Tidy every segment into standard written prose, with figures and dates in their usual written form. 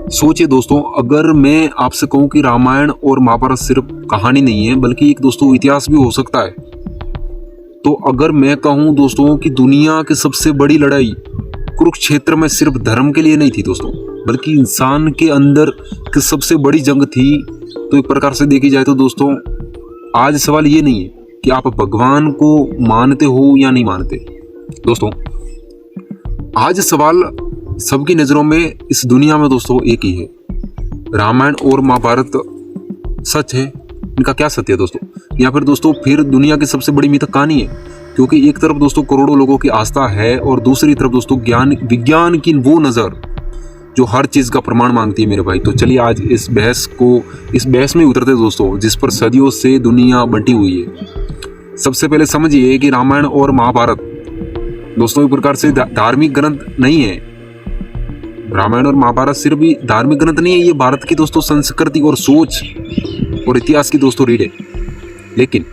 सोचिए दोस्तों, अगर मैं आपसे कहूं कि रामायण और महाभारत सिर्फ कहानी नहीं है बल्कि एक दोस्तों इतिहास भी हो सकता है। तो अगर मैं कहूं दोस्तों कि दुनिया की सबसे बड़ी लड़ाई कुरुक्षेत्र में सिर्फ धर्म के लिए नहीं थी दोस्तों, बल्कि इंसान के अंदर की सबसे बड़ी जंग थी, तो एक प्रकार से देखी जाए तो दोस्तों आज सवाल ये नहीं है कि आप भगवान को मानते हो या नहीं मानते। दोस्तों आज सवाल सबकी नजरों में इस दुनिया में दोस्तों एक ही है, रामायण और महाभारत सच है, इनका क्या सत्य है दोस्तों, या फिर दोस्तों फिर दुनिया की सबसे बड़ी मिथक कहानी है। क्योंकि एक तरफ दोस्तों करोड़ों लोगों की आस्था है और दूसरी तरफ दोस्तों विज्ञान की वो नजर जो हर चीज का प्रमाण मांगती है मेरे भाई। तो चलिए आज इस बहस में उतरते दोस्तों, जिस पर सदियों से दुनिया बंटी हुई है। सबसे पहले समझिए कि रामायण और महाभारत दोस्तों एक प्रकार से धार्मिक ग्रंथ नहीं है। रामायण और महाभारत सिर्फ भी धार्मिक ग्रंथ नहीं है, ये भारत की दोस्तों संस्कृति और सोच और इतिहास की दोस्तों रीढ़ है। लेकिन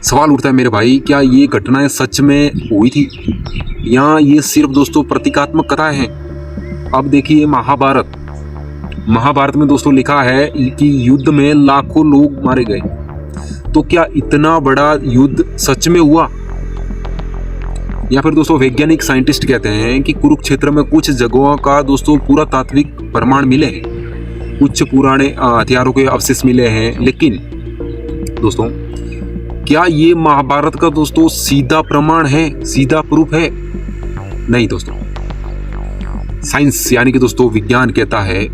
सवाल उठता है मेरे भाई, क्या ये घटनाएं सच में हुई थी या ये सिर्फ दोस्तों प्रतीकात्मक कथाएं हैं। अब देखिए महाभारत में दोस्तों लिखा है कि युद्ध में लाखों लोग मारे गए। तो क्या इतना बड़ा युद्ध सच में हुआ, या फिर दोस्तों वैज्ञानिक साइंटिस्ट कहते हैं कि कुरुक्षेत्र में कुछ जगहों का दोस्तों पुरातात्विक प्रमाण मिले हैं, कुछ पुराने हथियारों के अवशेष मिले हैं। लेकिन दोस्तों क्या ये महाभारत का दोस्तों सीधा प्रमाण है, सीधा प्रूफ है? नहीं दोस्तों, साइंस यानी कि दोस्तों विज्ञान कहता है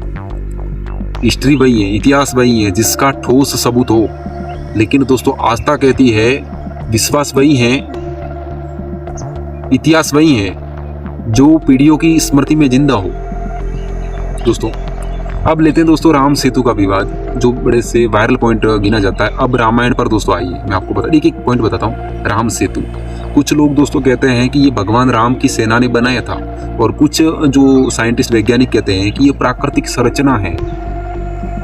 हिस्ट्री वही है, इतिहास वही है जिसका ठोस सबूत हो। लेकिन दोस्तों आस्था कहती है विश्वास वही है, इतिहास वही है जो पीढ़ियों की स्मृति में जिंदा हो। दोस्तों अब लेते हैं दोस्तों राम सेतु का विवाद, जो बड़े से वायरल पॉइंट गिना जाता है। अब रामायण पर दोस्तों आइए, मैं आपको एक एक पॉइंट बताता हूँ। राम सेतु, कुछ लोग दोस्तों कहते हैं कि ये भगवान राम की सेना ने बनाया था, और कुछ जो साइंटिस्ट वैज्ञानिक कहते हैं कि ये प्राकृतिक संरचना है।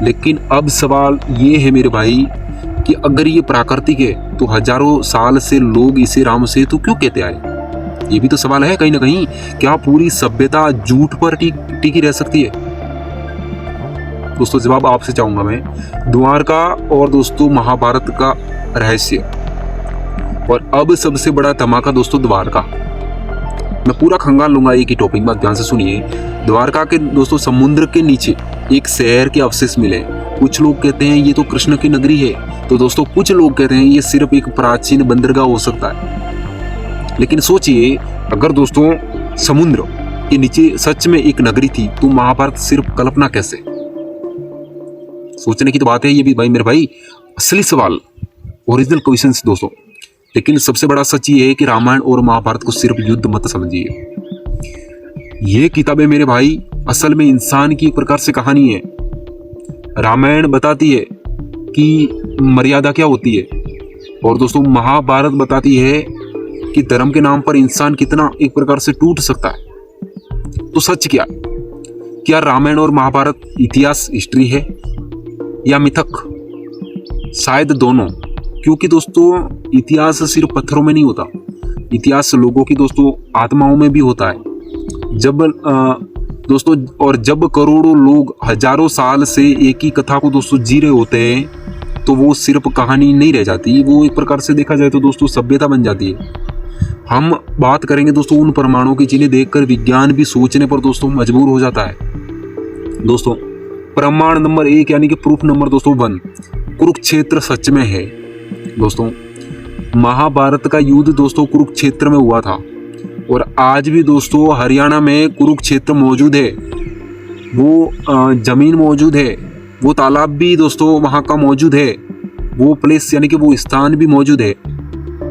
लेकिन अब सवाल ये है मेरे भाई कि अगर ये प्राकृतिक है तो हजारों साल से लोग इसे राम सेतु क्यों कहते आए? ये भी तो सवाल है कहीं ना कहीं। क्या पूरी सभ्यता झूठ पर टिकी रह सकती है? दोस्तों जवाब आपसे चाहूंगा मैं। द्वारका और दोस्तों महाभारत का रहस्य, और अब सबसे बड़ा धमाका दोस्तों द्वारका। मैं पूरा खंगाल लूंगा एक ही टॉपिक, बात ध्यान से सुनिए। द्वारका के दोस्तों समुद्र के नीचे एक शहर के अवशेष मिले। कुछ लोग कहते हैं ये तो कृष्ण की नगरी है, तो दोस्तों कुछ लोग कहते हैं ये सिर्फ एक प्राचीन बंदरगाह हो सकता है। लेकिन सोचिए, अगर दोस्तों समुद्र के नीचे सच में एक नगरी थी तो महाभारत सिर्फ कल्पना कैसे? सोचने की तो बात है ये भी भाई मेरे भाई, असली सवाल, ओरिजिनल क्वेश्चंस दोस्तों। लेकिन सबसे बड़ा सच ये है कि रामायण और महाभारत को सिर्फ युद्ध मत समझिए। ये किताबें मेरे भाई असल में इंसान की एक प्रकार से कहानी है। रामायण बताती है कि मर्यादा क्या होती है, और दोस्तों महाभारत बताती है कि धर्म के नाम पर इंसान कितना एक प्रकार से टूट सकता है। तो सच क्या रामायण और महाभारत इतिहास हिस्ट्री है या मिथक? शायद दोनों। क्योंकि दोस्तों इतिहास सिर्फ पत्थरों में नहीं होता, इतिहास लोगों की दोस्तों आत्माओं में भी होता है। जब करोड़ों लोग हजारों साल से एक ही कथा को दोस्तों जी रहे होते हैं तो वो सिर्फ कहानी नहीं रह जाती, वो एक प्रकार से देखा जाए तो दोस्तों सभ्यता बन जाती है। हम बात करेंगे दोस्तों उन प्रमाणों की जिन्हें देखकर विज्ञान भी सोचने पर दोस्तों मजबूर हो जाता है। दोस्तों प्रमाण नंबर 1 यानी कि प्रूफ नंबर दोस्तों 1, कुरुक्षेत्र सच में है। दोस्तों महाभारत का युद्ध दोस्तों कुरुक्षेत्र में हुआ था, और आज भी दोस्तों हरियाणा में कुरुक्षेत्र मौजूद है। वो जमीन मौजूद है, वो तालाब भी दोस्तों वहाँ का मौजूद है, वो प्लेस यानी कि वो स्थान भी मौजूद है।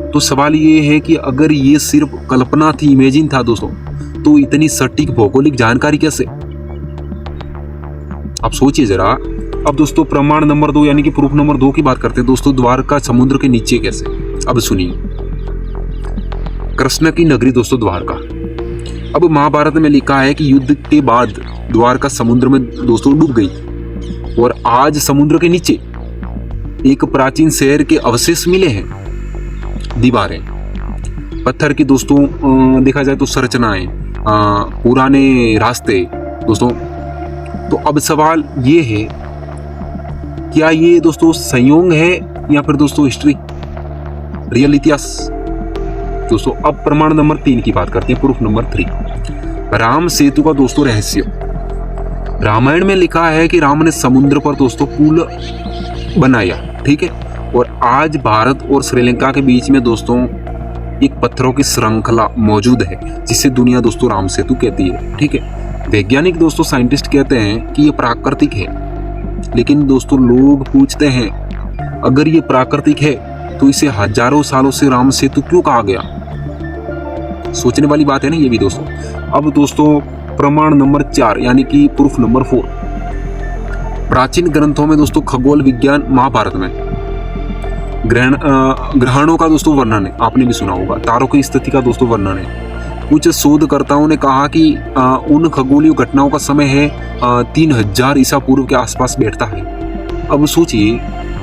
तो सवाल ये है कि अगर ये सिर्फ कल्पना थी, इमेजिन था दोस्तों, तो इतनी सटीक भौगोलिक जानकारी कैसे? आप सोचिए जरा। अब दोस्तों प्रमाण नंबर 2 यानी कि प्रूफ नंबर 2 की बात करते हैं दोस्तों, द्वारका समुद्र के नीचे कैसे? अब सुनिए, कृष्ण की नगरी दोस्तों द्वारका। अब महाभारत में लिखा है कि युद्ध के बाद द्वारका समुद्र में दोस्तों डूब गई, और आज समुद्र के नीचे एक प्राचीन शहर के अवशेष मिले हैं। दीवारें, पत्थर की दोस्तों देखा जाए तो संरचनाएं, पुराने रास्ते दोस्तों, तो अब सवाल ये है, क्या ये दोस्तों संयोग है या फिर दोस्तों हिस्ट्री, रियल इतिहास? दोस्तों अब प्रमाण नंबर 3 की बात करते हैं, प्रूफ नंबर 3, राम सेतु का दोस्तों रहस्य। रामायण में लिखा है कि राम ने समुद्र पर दोस्तों पुल बनाया, ठीक है, और आज भारत और श्रीलंका के बीच में दोस्तों एक पत्थरों की श्रृंखला मौजूद है जिसे दुनिया दोस्तों राम सेतु कहती है, ठीक है। वैज्ञानिक दोस्तों साइंटिस्ट कहते हैं कि ये प्राकृतिक है, लेकिन दोस्तों लोग पूछते हैं अगर ये प्राकृतिक है तो इसे हजारों सालों से राम सेतु क्यों कहा गया? सोचने वाली बात है ना ये भी दोस्तों। अब दोस्तों प्रमाण नंबर 4 यानी कि प्रूफ नंबर 4, प्राचीन ग्रंथों में दोस्तों खगोल विज्ञान, महाभारत में ग्रहणों का दोस्तों वर्णन है, आपने भी सुना होगा, तारों की स्थिति का दोस्तों वर्णन है। कुछ शोधकर्ताओं ने कहा कि उन खगोलीय घटनाओं का समय है 3000 ईसा पूर्व के आसपास बैठता है। अब सोचिए,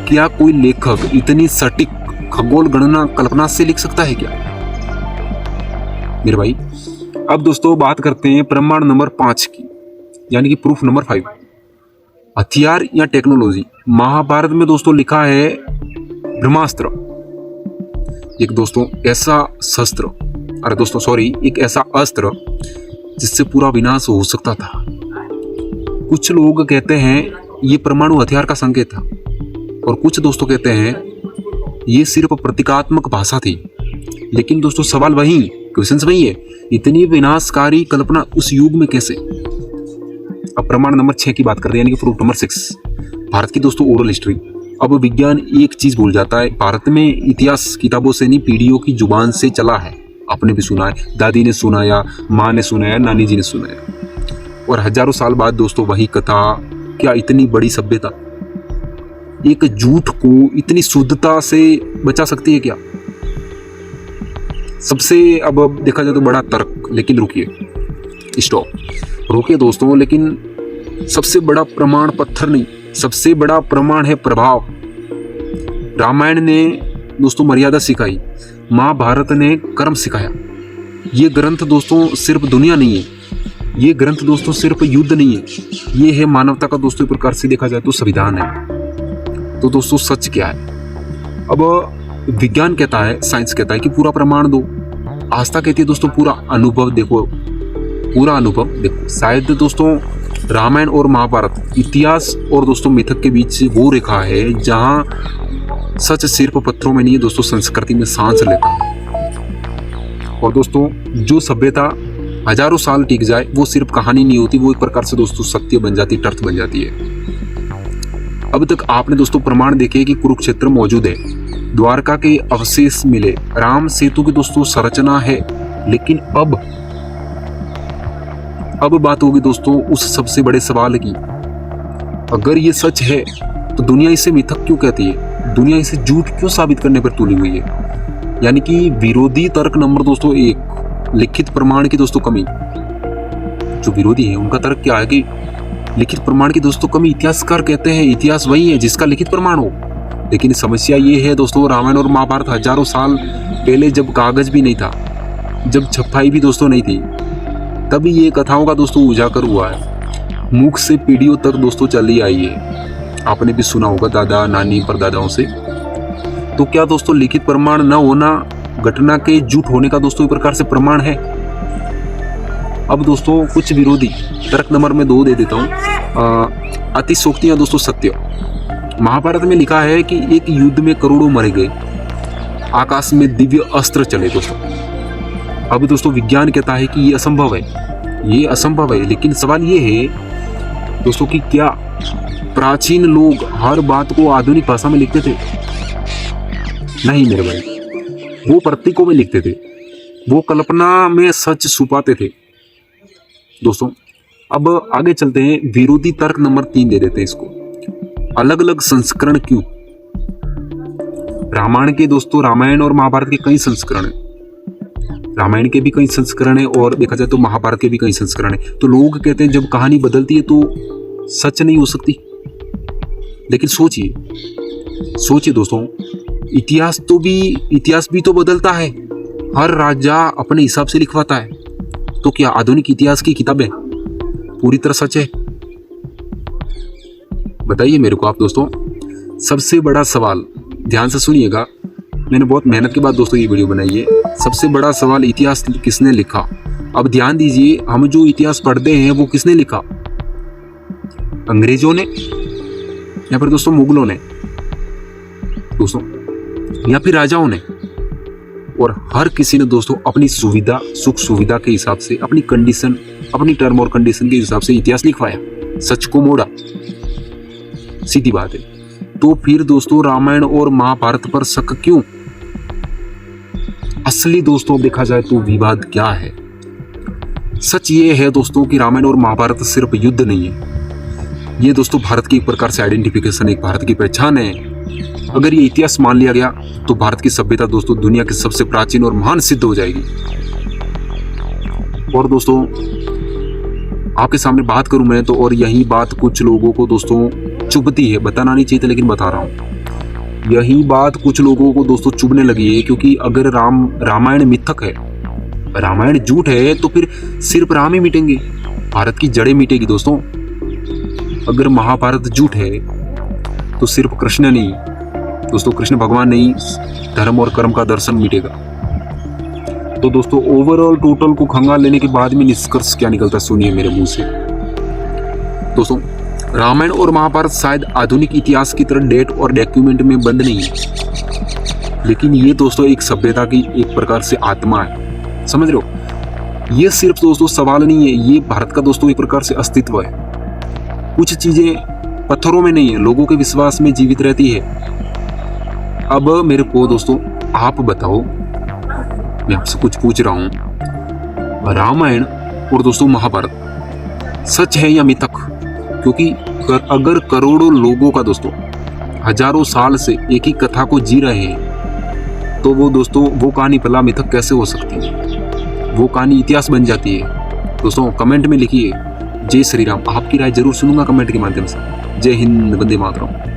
क्या कोई लेखक इतनी सटीक खगोल गणना कल्पना से लिख सकता है क्या मेरे भाई? अब दोस्तों बात करते हैं प्रमाण नंबर 5 की, यानी कि प्रूफ नंबर 5, हथियार या टेक्नोलॉजी। महाभारत में दोस्तों लिखा है ब्रह्मास्त्र, एक दोस्तों ऐसा शस्त्र, अरे दोस्तों सॉरी, एक ऐसा अस्त्र जिससे पूरा विनाश हो सकता था। कुछ लोग कहते हैं ये परमाणु हथियार का संकेत था, और कुछ दोस्तों कहते हैं ये सिर्फ प्रतीकात्मक भाषा थी। लेकिन दोस्तों सवाल वही, क्वेश्चन वही है, इतनी विनाशकारी कल्पना उस युग में कैसे? अब प्रमाण नंबर 6 की बात करते हैं, यानी कि प्रूफ नंबर 6, भारत की दोस्तों ओरल हिस्ट्री। अब विज्ञान एक चीज भूल जाता है, भारत में इतिहास किताबों से नहीं पीढ़ियों की जुबान से चला है। आपने भी सुना है, दादी ने सुनाया, माँ ने सुनाया, नानी जी ने सुनाया, और हजारों साल बाद दोस्तों वही कथा क्या इतनी बड़ी सभ्यता एक झूठ को इतनी शुद्धता से बचा सकती है क्या? सबसे अब देखा जाए तो बड़ा तर्क, लेकिन रुकिए, स्टॉप, रुकिए दोस्तों, लेकिन सबसे बड़ा प्रमाण पत्थर नहीं, सबसे बड़ा प्रमाण है प्रभाव। रामायण ने दोस्तों मर्यादा सिखाई, महाभारत ने कर्म सिखाया। ये ग्रंथ दोस्तों सिर्फ दुनिया नहीं है, ये ग्रंथ दोस्तों सिर्फ युद्ध नहीं है, ये है मानवता का दोस्तों एक प्रकार से देखा जाए तो संविधान है। तो दोस्तों सच क्या है? अब विज्ञान कहता है, साइंस कहता है कि पूरा प्रमाण दो, आस्था कहती है दोस्तों पूरा अनुभव देखो, पूरा अनुभव देखो। शायद दोस्तों रामायण और महाभारत इतिहास और दोस्तों मिथक के बीच वो रेखा है जहां सच सिर्फ पत्थरों में नहीं है दोस्तों, संस्कृति में सांस लेता है। और दोस्तों जो सभ्यता हजारों साल टिक जाए वो सिर्फ कहानी नहीं होती, वो एक प्रकार से दोस्तों सत्य बन जाती, तर्थ बन जाती है। अब तक आपने दोस्तों प्रमाण देखे कि कुरुक्षेत्र मौजूद है, द्वारका के अवशेष मिले, राम सेतु की दोस्तों संरचना है, लेकिन अब बात होगी दोस्तों उस सबसे बड़े सवाल की, अगर ये सच है तो दुनिया इसे मिथक क्यों कहती है? दुनिया इसे झूठ क्यों साबित करने पर तुली हुई है? यानी कि विरोधी तर्क नंबर दोस्तों 1, लिखित प्रमाण की दोस्तों कमी। जो विरोधी है उनका तर्क क्या है कि लिखित प्रमाण की दोस्तों कमी। इतिहासकार कहते हैं इतिहास वही है जिसका लिखित प्रमाण हो, लेकिन समस्या ये है दोस्तों, रामायण और महाभारत हजारों साल पहले जब कागज भी नहीं था, जब छपाई भी दोस्तों नहीं थी, तभी ये कथाओं का दोस्तों उजागर हुआ है, मुख से पीढ़ियों तक दोस्तों चली आई है। आपने भी सुना होगा दादा नानी परदादाओं से। तो क्या दोस्तों लिखित प्रमाण न होना घटना के झूठ होने का दोस्तों एक प्रकार से प्रमाण है? अब दोस्तों कुछ विरोधी तर्क नंबर में 2 दे देता हूँ। अतिशोक्तियां दोस्तों सत्य। महाभारत में लिखा है कि एक युद्ध में करोड़ों मरे गए, आकाश में दिव्य अस्त्र चले दोस्तों। अब दोस्तों विज्ञान कहता है कि ये असंभव है, ये असंभव है, लेकिन सवाल ये है दोस्तों कि क्या प्राचीन लोग हर बात को आधुनिक भाषा में लिखते थे? नहीं मेरे भाई, वो प्रतीकों में लिखते थे, वो कल्पना में सच छुपाते थे दोस्तों। अब आगे चलते हैं, विरोधी तर्क नंबर 3 दे देते हैं इसको, अलग अलग संस्करण क्यों? रामायण के दोस्तों, रामायण और महाभारत के कई संस्करण हैं, रामायण के भी कई संस्करण है और देखा जाए तो महाभारत के भी कई संस्करण है। तो लोग कहते हैं जब कहानी बदलती है तो सच नहीं हो सकती, लेकिन सोचिए दोस्तों, इतिहास भी तो बदलता है, हर राजा अपने हिसाब से लिखवाता है। तो क्या आधुनिक इतिहास की किताबें पूरी तरह सच है? बताइए मेरे को आप दोस्तों। सबसे बड़ा सवाल, ध्यान से सुनिएगा, मैंने बहुत मेहनत के बाद दोस्तों ये वीडियो बनाई है। सबसे बड़ा सवाल, इतिहास किसने लिखा? अब ध्यान दीजिए, हम जो इतिहास पढ़ते हैं वो किसने लिखा? अंग्रेजों ने या फिर दोस्तों मुगलों ने दोस्तों, या फिर राजाओं ने? और हर किसी ने दोस्तों अपनी सुविधा, सुख सुविधा के हिसाब से, अपनी कंडीशन, अपनी टर्म और कंडीशन के हिसाब से इतिहास लिखवाया, सच को मोड़ा। सीधी बात है। तो फिर दोस्तों रामायण और महाभारत पर शक क्यों? असली दोस्तों देखा जाए तो विवाद क्या है? सच ये है दोस्तों कि रामायण और महाभारत सिर्फ युद्ध नहीं है, ये दोस्तों भारत की एक प्रकार से आइडेंटिफिकेशन, एक भारत की पहचान है। अगर ये इतिहास मान लिया गया तो भारत की सभ्यता दोस्तों दुनिया की सबसे प्राचीन और महान सिद्ध हो जाएगी। और दोस्तों आपके सामने बात करूं मैं तो, और यही बात कुछ लोगों को दोस्तों चुभती है, बताना नहीं चाहिए था लेकिन बता रहा हूं। यही बात कुछ लोगों को दोस्तों चुभने लगी है, क्योंकि अगर रामायण मिथक है, रामायण झूठ है, तो फिर सिर्फ राम ही मिटेंगे, भारत की जड़ें मिटेगी दोस्तों। अगर महाभारत झूठ है तो सिर्फ कृष्ण नहीं दोस्तों, कृष्ण भगवान नहीं, धर्म और कर्म का दर्शन मिटेगा। तो दोस्तों ओवरऑल टोटल को खंगाल लेने के बाद में निष्कर्ष क्या निकलता है, सुनिए मेरे मुंह से। दोस्तों रामायण और महाभारत शायद आधुनिक इतिहास की तरह डेट और डॉक्यूमेंट में बंद नहीं है, लेकिन ये दोस्तों एक सभ्यता की एक प्रकार से आत्मा है, समझ रहे हो? ये सिर्फ दोस्तों सवाल नहीं है, ये भारत का दोस्तों एक प्रकार से अस्तित्व है। कुछ चीजें पत्थरों में नहीं है, लोगों के विश्वास में जीवित रहती है। अब मेरे को दोस्तों आप बताओ, मैं आपसे कुछ पूछ रहा हूं, रामायण और दोस्तों महाभारत सच है या मिथक? क्योंकि अगर करोड़ों लोगों का दोस्तों हजारों साल से एक ही कथा को जी रहे हैं, तो वो दोस्तों वो कहानी भला मिथक कैसे हो सकती है? वो कहानी इतिहास बन जाती है। दोस्तों कमेंट में लिखिए जय श्री राम, आपकी राय जरूर सुनूंगा कमेंट के माध्यम से। जय हिंद, वंदे मातरम।